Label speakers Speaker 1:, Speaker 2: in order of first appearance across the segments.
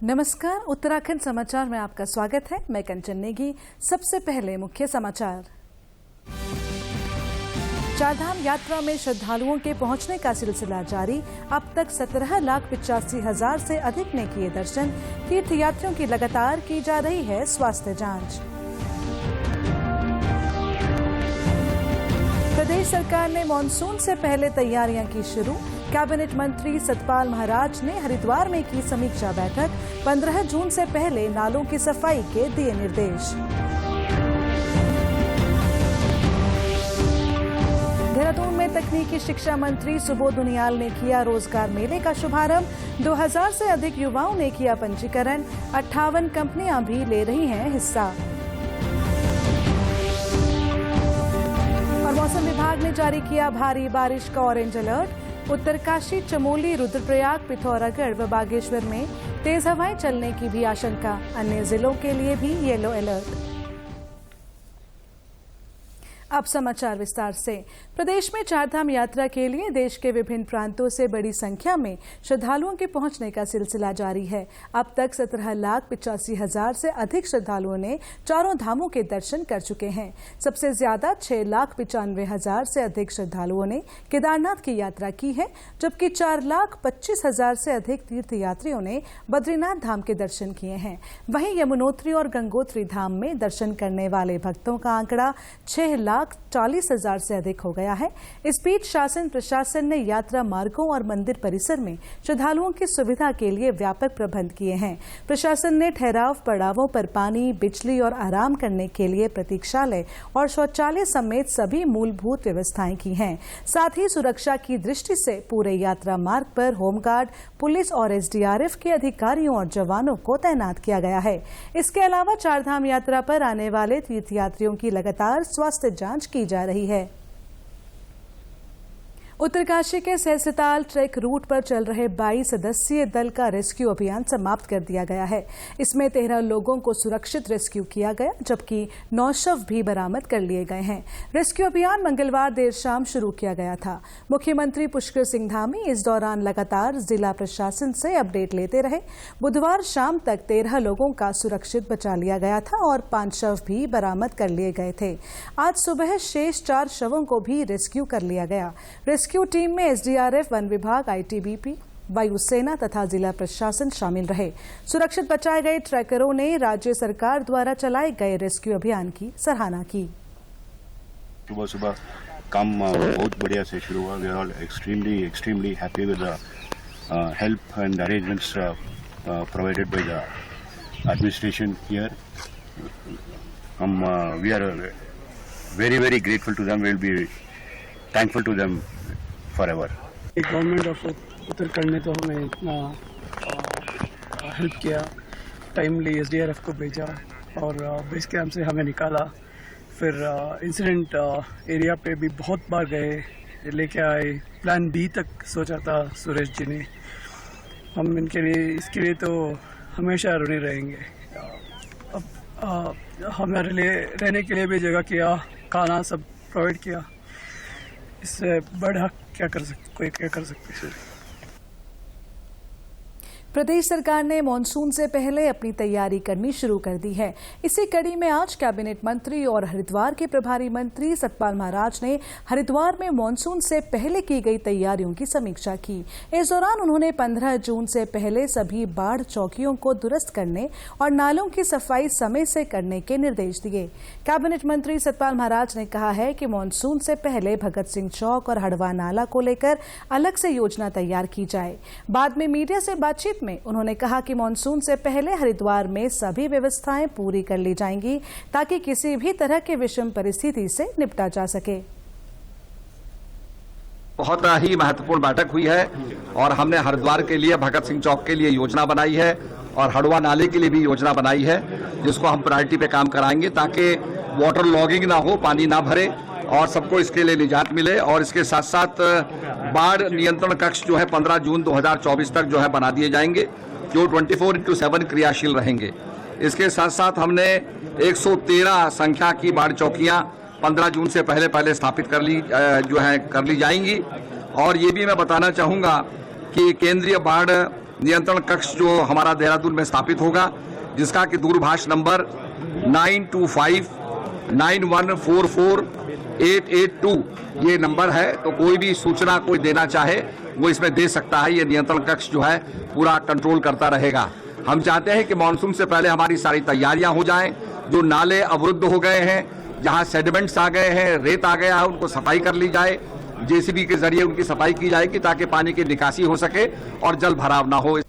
Speaker 1: नमस्कार, उत्तराखंड समाचार में आपका स्वागत है। मैं कंचन नेगी। सबसे पहले मुख्य समाचार। चारधाम यात्रा में श्रद्धालुओं के पहुंचने का सिलसिला जारी। अब तक 17,85,000 से अधिक ने किए दर्शन। तीर्थयात्रियों की लगातार की जा रही है स्वास्थ्य जांच। प्रदेश सरकार ने मानसून से पहले तैयारियां की शुरू। कैबिनेट मंत्री सतपाल महाराज ने हरिद्वार में की समीक्षा बैठक। 15 जून से पहले नालों की सफाई के दिए निर्देश। देहरादून में तकनीकी शिक्षा मंत्री सुबोध उनियाल ने किया रोजगार मेले का शुभारंभ। 2000 से अधिक युवाओं ने किया पंजीकरण। 58 कंपनियां भी ले रही हैं हिस्सा। और मौसम विभाग ने जारी किया भारी बारिश का ऑरेंज अलर्ट। उत्तरकाशी, चमोली, रुद्रप्रयाग, पिथौरागढ़ व बागेश्वर में तेज हवाएं चलने की भी आशंका। अन्य जिलों के लिए भी येलो अलर्ट। अब समाचार विस्तार से। प्रदेश में चारधाम यात्रा के लिए देश के विभिन्न प्रांतों से बड़ी संख्या में श्रद्धालुओं के पहुंचने का सिलसिला जारी है। अब तक 17,85,000 से अधिक श्रद्धालुओं ने चारों धामों के दर्शन कर चुके हैं। सबसे ज्यादा 6,95,000 से अधिक श्रद्धालुओं ने केदारनाथ की यात्रा की है, जबकि 4,25,000 से अधिक तीर्थयात्रियों ने बद्रीनाथ धाम के दर्शन किए हैं। वहीं यमुनोत्री और गंगोत्री धाम में दर्शन करने वाले भक्तों का आंकड़ा 6,40,000 से अधिक हो गया है। इस बीच शासन प्रशासन ने यात्रा मार्गों और मंदिर परिसर में श्रद्धालुओं की सुविधा के लिए व्यापक प्रबंध किए हैं। प्रशासन ने ठहराव पड़ावों पर पानी, बिजली और आराम करने के लिए प्रतीक्षालय और शौचालय समेत सभी मूलभूत व्यवस्थाएं की हैं। साथ ही सुरक्षा की दृष्टि से पूरे यात्रा मार्ग पर होमगार्ड, पुलिस और एसडीआरएफ के अधिकारियों और जवानों को तैनात किया गया है। इसके अलावा चारधाम यात्रा पर आने वाले तीर्थयात्रियों की लगातार स्वास्थ्य जांच की जा रही है। उत्तरकाशी के सहस्त्रताल ट्रैक रूट पर चल रहे 22 सदस्यीय दल का रेस्क्यू अभियान समाप्त कर दिया गया है। इसमें 13 लोगों को सुरक्षित रेस्क्यू किया गया, जबकि 9 शव भी बरामद कर लिए गए हैं। रेस्क्यू अभियान मंगलवार देर शाम शुरू किया गया था। मुख्यमंत्री पुष्कर सिंह धामी इस दौरान लगातार जिला प्रशासन से अपडेट लेते रहे। बुधवार शाम तक 13 लोगों का सुरक्षित बचा लिया गया था और 5 शव भी बरामद कर लिए गए थे। आज सुबह शेष 4 शवों को भी रेस्क्यू कर लिया गया। रेस्क्यू टीम में एसडीआरएफ, वन विभाग, आईटीबीपी, वायुसेना तथा जिला प्रशासन शामिल रहे। सुरक्षित बचाए गए ट्रैकरों ने राज्य सरकार द्वारा चलाए गए रेस्क्यू अभियान की सराहना की।
Speaker 2: सुबह सुबह काम बहुत बढ़िया से शुरू हुआ। We are extremely happy with the help and arrangements provided by the administration here. We are very grateful to them. We will be thankful to them forever.
Speaker 3: Government of Uttarakhand ने तो हमें इतना हेल्प किया, टाइमली एसडीआरएफ को भेजा और base camp से हमें निकाला। फिर इंसिडेंट एरिया पे भी बहुत बार गए, लेके आए। प्लान बी तक सोचा था सुरेश जी ने। हम इसके लिए तो हमेशा ऋणी रहेंगे। अब हमारे लिए रहने के लिए भी जगह किया, खाना सब प्रोवाइड किया। इससे बड़ा कोई क्या कर सकते हैं।
Speaker 1: प्रदेश सरकार ने मानसून से पहले अपनी तैयारी करनी शुरू कर दी है। इसी कड़ी में आज कैबिनेट मंत्री और हरिद्वार के प्रभारी मंत्री सतपाल महाराज ने हरिद्वार में मानसून से पहले की गई तैयारियों की समीक्षा की। इस दौरान उन्होंने 15 जून से पहले सभी बाढ़ चौकियों को दुरुस्त करने और नालों की सफाई समय से करने के निर्देश दिए। कैबिनेट मंत्री सतपाल महाराज ने कहा है कि मानसून से पहले भगत सिंह चौक और हड़वा नाला को लेकर अलग से योजना तैयार की जाए। बाद में मीडिया से बातचीत में उन्होंने कहा कि मानसून से पहले हरिद्वार में सभी व्यवस्थाएं पूरी कर ली जाएंगी ताकि किसी भी तरह के विषम परिस्थिति से निपटा जा सके।
Speaker 4: बहुत ही महत्वपूर्ण बैठक हुई है और हमने हरिद्वार के लिए, भगत सिंह चौक के लिए योजना बनाई है और हड़वा नाले के लिए भी योजना बनाई है, जिसको हम प्रायोरिटी पे काम कराएंगे ताकि वाटर लॉगिंग ना हो, पानी ना भरे और सबको इसके लिए निजात मिले। और इसके साथ साथ बाढ़ नियंत्रण कक्ष जो है 15 जून 2024 तक जो है बना दिए जाएंगे, जो 24/7 क्रियाशील रहेंगे। इसके साथ साथ हमने 113 संख्या की बाढ़ चौकियां 15 जून से पहले स्थापित कर ली जाएंगी। और ये भी मैं बताना चाहूँगा कि केंद्रीय बाढ़ नियंत्रण कक्ष जो हमारा देहरादून में स्थापित होगा, जिसका कि दूरभाष नंबर 9259144882 ये नंबर है। तो कोई भी सूचना कोई देना चाहे वो इसमें दे सकता है। ये नियंत्रण कक्ष जो है पूरा कंट्रोल करता रहेगा। हम चाहते हैं कि मानसून से पहले हमारी सारी तैयारियां हो जाएं। जो नाले अवरुद्ध हो गए हैं, जहां सेडिमेंट्स आ गए हैं, रेत आ गया है, उनको सफाई कर ली जाए। जेसीबी के जरिए उनकी सफाई की जाएगी ताकि पानी की निकासी हो सके और जल भराव ना हो।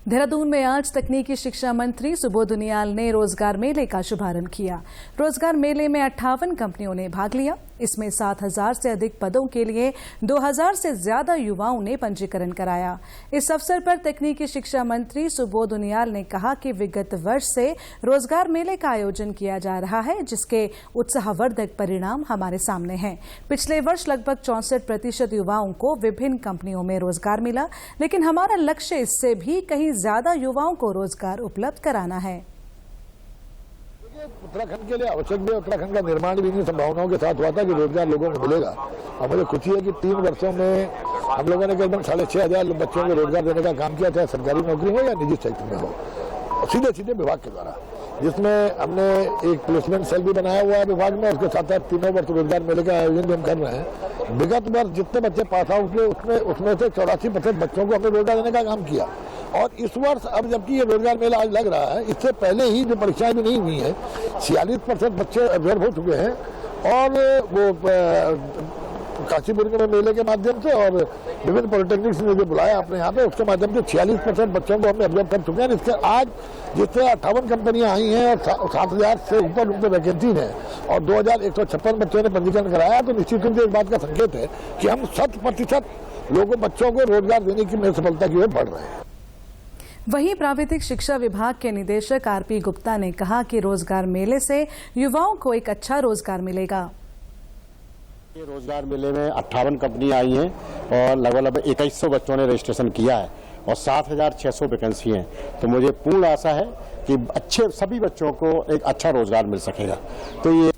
Speaker 1: देहरादून में आज तकनीकी शिक्षा मंत्री सुबोध उनियाल ने रोजगार मेले का शुभारंभ किया। रोजगार मेले में 58 कंपनियों ने भाग लिया। इसमें 7,000 से अधिक पदों के लिए 2,000 से ज्यादा युवाओं ने पंजीकरण कराया। इस अवसर पर तकनीकी शिक्षा मंत्री सुबोध उनियाल ने कहा कि विगत वर्ष से रोजगार मेले का आयोजन किया जा रहा है, जिसके उत्साहवर्धक परिणाम हमारे सामने हैं। पिछले वर्ष लगभग 64% युवाओं को विभिन्न कंपनियों में रोजगार मिला, लेकिन हमारा लक्ष्य इससे भी कहीं ज्यादा युवाओं को रोजगार उपलब्ध कराना है।
Speaker 5: उत्तराखंड के लिए आवश्यक भी, उत्तराखंड का निर्माण भी इन्हीं संभावनाओं के साथ हुआ था कि रोजगार लोगों को मिलेगा। और मुझे खुशी है कि 3 वर्षों में हम लोगों ने करीबन 6,500 बच्चों को रोजगार देने का काम किया, चाहे सरकारी नौकरी हो या निजी सेक्टर में हो, सीधे विभाग के द्वारा, जिसमें हमने एक प्लेसमेंट सेल भी बनाया हुआ है विभाग में। उसके साथ साथ 3 वर्ष रोजगार मेले का आयोजन भी हम कर रहे हैं। विगत वर्ष जितने बच्चे पास आउट हुए उसमें से 84% बच्चों को हमने रोजगार देने का काम किया। और इस वर्ष अब जबकि ये रोजगार मेला आज लग रहा है, इससे पहले ही जो परीक्षाएं भी नहीं हुई हैं, 46% बच्चे अभ्यर्थ हो चुके हैं। और वो काशीपुर के मेले के माध्यम से और विभिन्न पॉलिटेक्निक्स ने जो बुलाया अपने यहाँ पे, उसके माध्यम से 46% बच्चों को हमने अभ्यर्थ कर चुके हैं। इसके आज जिससे 58 कंपनियां आई हैं और 7,000 से ऊपर उनके वैकेंसी है और 2,156 बच्चों ने पंजीकरण कराया, तो निश्चित रूप से इस बात का संकेत है कि हम 100% लोगों बच्चों को रोजगार देने की सफलता की ओर बढ़ रहे हैं।
Speaker 1: वहीं प्राविधिक शिक्षा विभाग के निदेशक आरपी गुप्ता ने कहा कि रोजगार मेले से युवाओं को एक अच्छा रोजगार मिलेगा।
Speaker 6: ये रोजगार मेले में 58 कंपनियां आई हैं और लगभग 2100 बच्चों ने रजिस्ट्रेशन किया है और 7,600 वैकेंसी हैं। तो मुझे पूर्ण आशा है कि अच्छे सभी बच्चों को एक अच्छा रोजगार मिल सकेगा। तो ये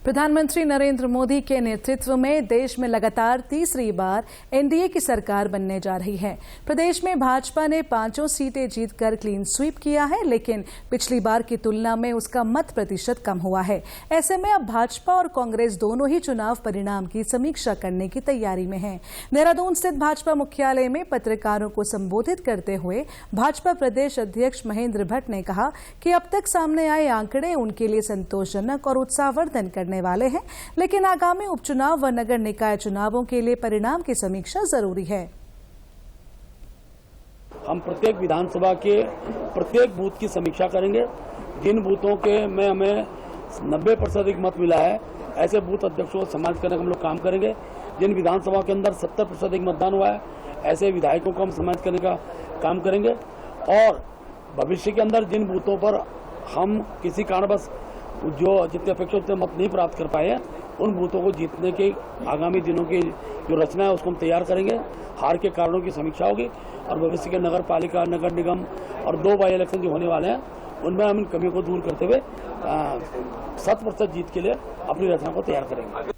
Speaker 1: प्रधानमंत्री नरेंद्र मोदी के नेतृत्व में देश में लगातार तीसरी बार एनडीए की सरकार बनने जा रही है। प्रदेश में भाजपा ने 5 सीटें जीतकर क्लीन स्वीप किया है, लेकिन पिछली बार की तुलना में उसका मत प्रतिशत कम हुआ है। ऐसे में अब भाजपा और कांग्रेस दोनों ही चुनाव परिणाम की समीक्षा करने की तैयारी में हैं। देहरादून स्थित भाजपा मुख्यालय में पत्रकारों को संबोधित करते हुए भाजपा प्रदेश अध्यक्ष महेंद्र भट्ट ने कहा कि अब तक सामने आए आंकड़े उनके लिए संतोषजनक और उत्साहवर्धन करने वाले हैं, लेकिन आगामी उपचुनाव व नगर निकाय चुनावों के लिए परिणाम की समीक्षा जरूरी है।
Speaker 7: हम प्रत्येक विधानसभा के प्रत्येक बूथ की समीक्षा करेंगे। जिन बूथों के में हमें 90% अधिक मत मिला है, ऐसे बूथ अध्यक्षों को सम्मानित करने का हम लोग काम करेंगे। जिन विधानसभा के अंदर 70% अधिक मतदान हुआ है, ऐसे विधायकों को हम सम्मानित करने का काम करेंगे। और भविष्य के अंदर जिन बूथों पर हम किसी कारणवश जो जितने अपेक्षित उतने मत नहीं प्राप्त कर पाए हैं, उन बूथों को जीतने के आगामी दिनों की जो रचना है उसको हम तैयार करेंगे। हार के कारणों की समीक्षा होगी और भविष्य के नगर पालिका, नगर निगम और 2 बाई इलेक्शन जो होने वाले हैं, उनमें हम इन कमियों को दूर करते हुए 7% जीत के लिए अपनी रचना को तैयार करेंगे।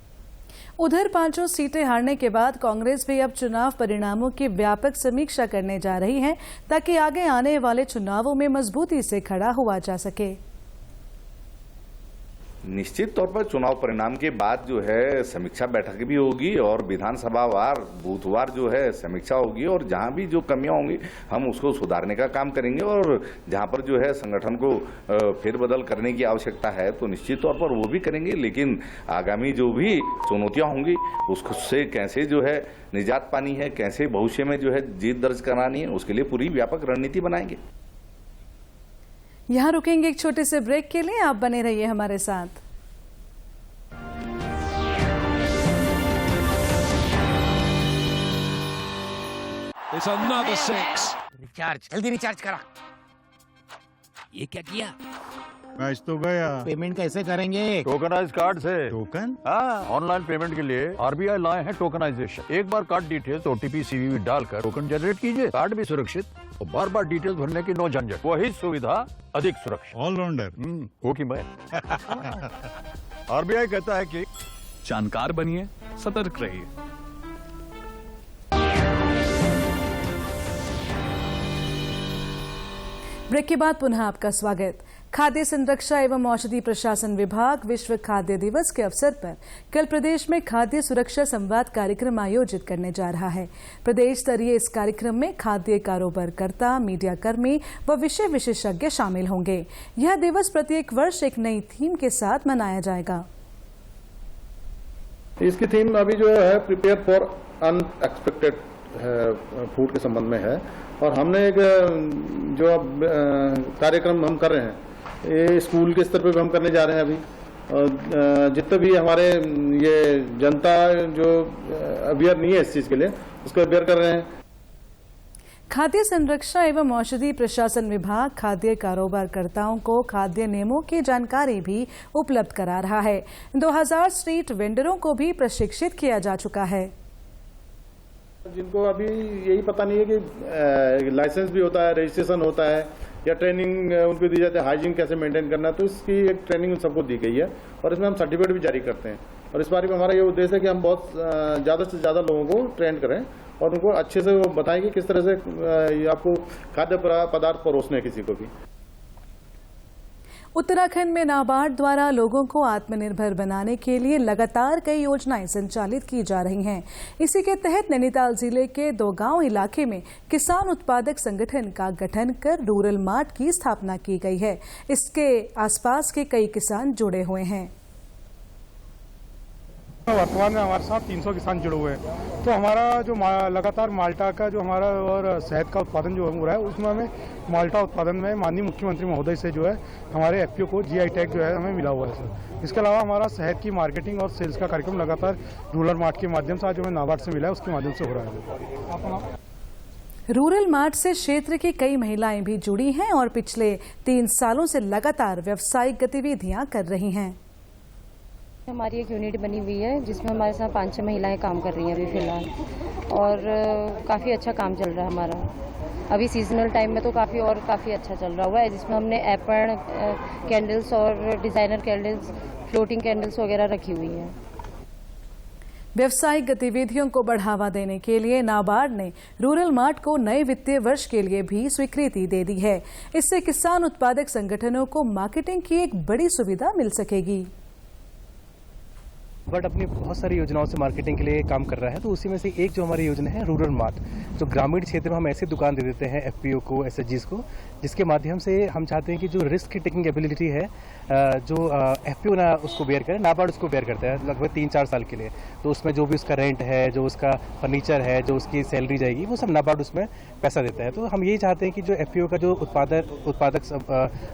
Speaker 1: उधर 5 सीटें हारने के बाद कांग्रेस भी अब चुनाव परिणामों की व्यापक समीक्षा करने जा रही है, ताकि आगे आने वाले चुनावों में मजबूती से खड़ा हुआ जा सके।
Speaker 8: निश्चित तौर पर चुनाव परिणाम के बाद जो है समीक्षा बैठक भी होगी और विधानसभा वार बूथवार जो है समीक्षा होगी और जहां भी जो कमियां होंगी हम उसको सुधारने का काम करेंगे और जहां पर जो है संगठन को फेरबदल करने की आवश्यकता है तो निश्चित तौर पर वो भी करेंगे। लेकिन आगामी जो भी चुनौतियां होंगी उससे कैसे जो है निजात पानी है, कैसे भविष्य में जो है जीत दर्ज करानी है, उसके लिए पूरी व्यापक रणनीति बनाएंगे।
Speaker 1: यहां रुकेंगे एक छोटे से ब्रेक के लिए, आप बने रहिए हमारे साथ।
Speaker 9: It's another 6.
Speaker 10: रिचार्ज जल्दी रिचार्ज करा।
Speaker 9: ये क्या किया?
Speaker 11: मैच तो गया।
Speaker 10: पेमेंट कैसे करेंगे?
Speaker 11: टोकनाइज कार्ड से। टोकन? हाँ, ऑनलाइन पेमेंट के लिए आरबीआई लाए हैं टोकनाइजेशन। एक बार कार्ड डिटेल्स, ओटीपी, सीवीवी डालकर टोकन जनरेट कीजिए। कार्ड भी सुरक्षित और बार-बार डिटेल्स भरने की नो झंझट। वही सुविधा अधिक सुरक्षित। ऑलराउंडर हो कि मैं। आरबीआई कहता है कि
Speaker 9: जानकार बनिए, सतर्क रहिए।
Speaker 1: ब्रेक के बाद पुनः आपका स्वागत। खाद्य संरक्षा एवं औषधि प्रशासन विभाग विश्व खाद्य दिवस के अवसर पर कल प्रदेश में खाद्य सुरक्षा संवाद कार्यक्रम आयोजित करने जा रहा है। प्रदेश स्तरीय इस कार्यक्रम में खाद्य कारोबारकर्ता, मीडिया कर्मी व विषय विशेषज्ञ शामिल होंगे। यह दिवस प्रत्येक वर्ष एक नई थीम के साथ मनाया जाएगा।
Speaker 12: इसकी थीम अभी जो है प्रिपेयर फॉर अनएक्सपेक्टेड फूड के संबंध में है और हमने एक जो अब कार्यक्रम हम कर रहे हैं ये स्कूल के स्तर पे भी हम करने जा रहे हैं अभी। और जितने भी हमारे ये जनता जो अवेयर नहीं है इस चीज़ के लिए उसको अवेयर कर रहे हैं।
Speaker 1: खाद्य संरक्षा एवं औषधि प्रशासन विभाग खाद्य कारोबारकर्ताओं को खाद्य नियमों की जानकारी भी उपलब्ध करा रहा है। 2000 स्ट्रीट वेंडरों को भी प्रशिक्षित किया जा चुका है।
Speaker 12: जिनको अभी यही पता नहीं है कि लाइसेंस भी होता है, रजिस्ट्रेशन होता है या ट्रेनिंग उनको दी जाती है, हाइजीन कैसे मेंटेन करना है, तो इसकी एक ट्रेनिंग सबको दी गई है और इसमें हम सर्टिफिकेट भी जारी करते हैं। और इस बारे में हमारा ये उद्देश्य है कि हम बहुत ज़्यादा से ज़्यादा लोगों को ट्रेन करें और उनको अच्छे से वो बताएं कि किस तरह से आपको खाद्य पदार्थ परोसने हैं किसी को भी।
Speaker 1: उत्तराखंड में नाबार्ड द्वारा लोगों को आत्मनिर्भर बनाने के लिए लगातार कई योजनाएं संचालित की जा रही हैं। इसी के तहत नैनीताल जिले के 2 गांव इलाके में किसान उत्पादक संगठन का गठन कर रूरल मार्ट की स्थापना की गई है। इसके आसपास के कई किसान जुड़े हुए हैं।
Speaker 13: वर्तमान में हमारे साथ 300 किसान जुड़े हुए हैं। तो हमारा जो लगातार माल्टा का जो हमारा और शहद का उत्पादन जो हो रहा है उसमें हमें माल्टा उत्पादन में माननीय मुख्यमंत्री महोदय से जो है हमारे एफपीओ को जीआई टैग जो है हमें मिला हुआ है सर। इसके अलावा हमारा शहद की मार्केटिंग और सेल्स का कार्यक्रम लगातार रूरल मार्ट के माध्यम से आज जो हमें नाबार्ड से मिला है उसके माध्यम से हो रहा है।
Speaker 1: रूरल मार्ट से क्षेत्र की कई महिलाएं भी जुड़ी हैं और पिछले 3 सालों से लगातार व्यावसायिक गतिविधियां कर रही हैं।
Speaker 14: हमारी एक यूनिट बनी हुई है जिसमें हमारे साथ 5-6 महिलाएं काम कर रही हैं अभी फिलहाल और काफ़ी अच्छा काम चल रहा है हमारा। अभी सीजनल टाइम में तो काफ़ी अच्छा चल रहा हुआ है जिसमें हमने एपर्ण कैंडल्स और डिज़ाइनर कैंडल्स, फ्लोटिंग कैंडल्स वगैरह रखी हुई हैं।
Speaker 1: व्यवसायिक गतिविधियों को बढ़ावा देने के लिए नाबार्ड ने रूरल मार्ट को नए वित्तीय वर्ष के लिए भी स्वीकृति दे दी है। इससे किसान उत्पादक संगठनों को मार्केटिंग की एक बड़ी सुविधा मिल सकेगी।
Speaker 15: बट अपनी बहुत सारी योजनाओं से मार्केटिंग के लिए काम कर रहा है, तो उसी में से एक जो हमारी योजना है रूरल मार्ट, जो ग्रामीण क्षेत्र में हम ऐसी दुकान दे देते हैं एफपीओ को, एसएचजीज को, जिसके माध्यम से हम चाहते हैं कि जो रिस्क टेकिंग एबिलिटी है जो एफपीओ ना उसको बेयर करे, नाबार्ड उसको बेयर करता है लगभग 3-4 साल के लिए। तो उसमें जो भी उसका रेंट है, जो उसका फर्नीचर है, जो उसकी सैलरी जाएगी, वो सब नाबार्ड उसमें पैसा देता है। तो हम यही चाहते हैं कि जो एफपीओ का जो उत्पादक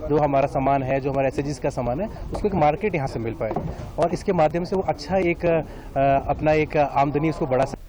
Speaker 15: जो हमारा सामान है, जो हमारा एसएचजीज का सामान है, उसको एक मार्केट यहाँ से मिल पाए और इसके माध्यम से वो अच्छा एक अपना एक आमदनी उसको बढ़ा सकते।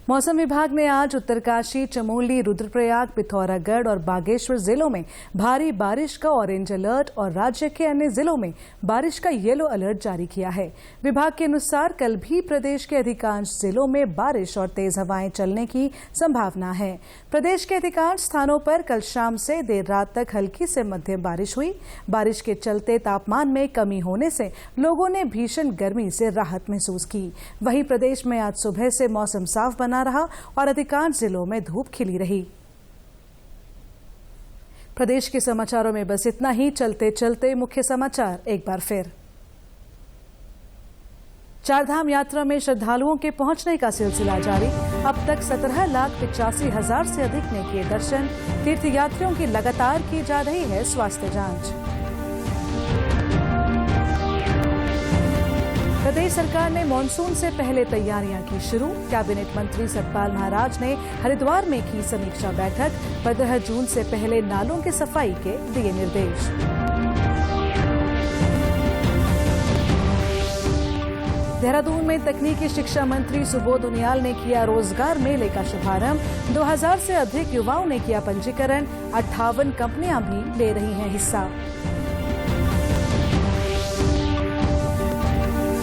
Speaker 1: मौसम विभाग ने आज उत्तरकाशी, चमोली, रुद्रप्रयाग, पिथौरागढ़ और बागेश्वर जिलों में भारी बारिश का ऑरेंज अलर्ट और राज्य के अन्य जिलों में बारिश का येलो अलर्ट जारी किया है। विभाग के अनुसार कल भी प्रदेश के अधिकांश जिलों में बारिश और तेज हवाएं चलने की संभावना है। प्रदेश के अधिकांश स्थानों पर कल शाम से देर रात तक हल्की से मध्यम बारिश हुई। बारिश के चलते तापमान में कमी होने से लोगों ने भीषण गर्मी से राहत महसूस की। वहीं प्रदेश में आज सुबह से मौसम साफ बना रहा और अधिकांश जिलों में धूप खिली रही। प्रदेश के समाचारों में बस इतना ही। चलते चलते मुख्य समाचार एक बार फिर। चारधाम यात्रा में श्रद्धालुओं के पहुंचने का सिलसिला जारी। अब तक 17,85,000 से अधिक ने किए दर्शन। तीर्थयात्रियों की लगातार की जा रही है स्वास्थ्य जांच। प्रदेश सरकार ने मानसून से पहले तैयारियां की शुरू। कैबिनेट मंत्री सतपाल महाराज ने हरिद्वार में की समीक्षा बैठक। 15 जून से पहले नालों की सफाई के दिए निर्देश। देहरादून में तकनीकी शिक्षा मंत्री सुबोध उनियाल ने किया रोजगार मेले का शुभारंभ। 2000 से अधिक युवाओं ने किया पंजीकरण। 58 कंपनियां भी ले रही हैं हिस्सा।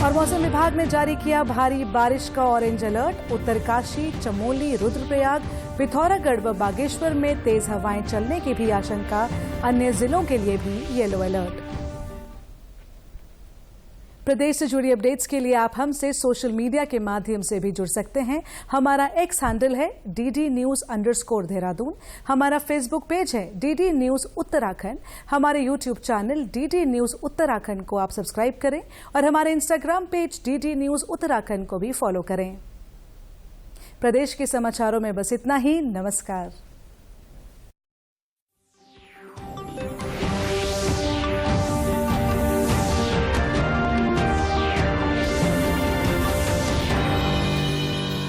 Speaker 1: और मौसम विभाग ने जारी किया भारी बारिश का ऑरेंज अलर्ट। उत्तरकाशी, चमोली, रुद्रप्रयाग, पिथौरागढ़ व बागेश्वर में तेज हवाएं चलने की भी आशंका। अन्य जिलों के लिए भी येलो अलर्ट। प्रदेश से जुड़ी अपडेट्स के लिए आप हमसे सोशल मीडिया के माध्यम से भी जुड़ सकते हैं। हमारा एक्स हैंडल है DD_News_देहरादून। हमारा फेसबुक पेज है DD न्यूज उत्तराखंड। हमारे YouTube channel DD news Uttarakhand को आप सब्सक्राइब करें और हमारे Instagram page DD news Uttarakhand को भी फॉलो करें। प्रदेश के समाचारों में बस इतना ही। नमस्कार।